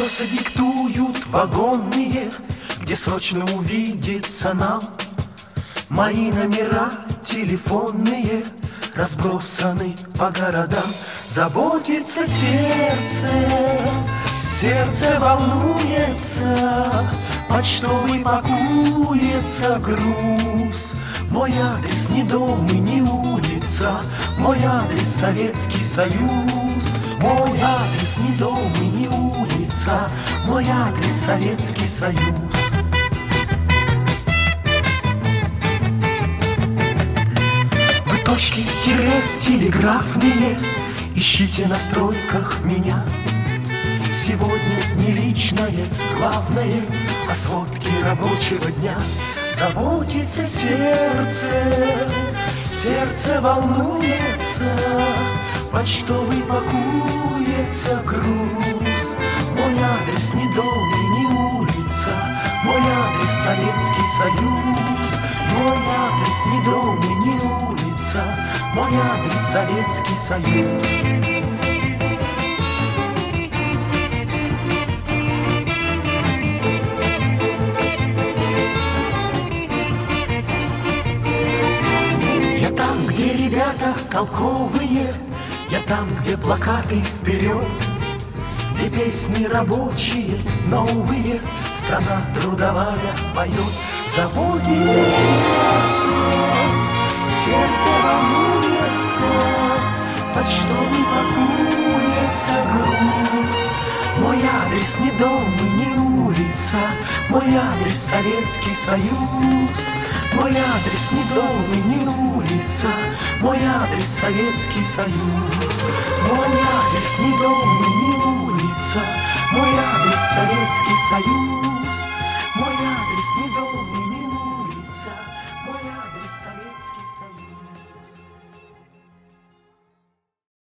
Адреса диктуют вагонные, где срочно увидеться нам. Мои номера телефонные разбросаны по городам. Заботится сердце, сердце волнуется, почтовый пакуется груз. Мой адрес не дом и не улица, мой адрес Советский Союз. Мой адрес не дом и не улица, мой адрес Советский Союз. Вы точки телеграфные ищите на стройках меня. Сегодня не личное, главное, а сводки рабочего дня. Заботится сердце, сердце волнуется, почтовый пакуется груз. Мой адрес не дом и не улица, мой адрес Советский Союз. Мой адрес не дом и не улица, мой адрес Советский Союз. Я там, где ребята толковые, я там, где плакаты вперед, где песни рабочие, новые, страна трудовая поет. Заботится сердце, сердце волнуется, почтовый пакуется груз. Мой адрес не дом и не улица, мой адрес Советский Союз. Мой адрес не дом и не улица, мой адрес Советский Союз. Мой адрес не дом и не улица, мой адрес Советский Союз.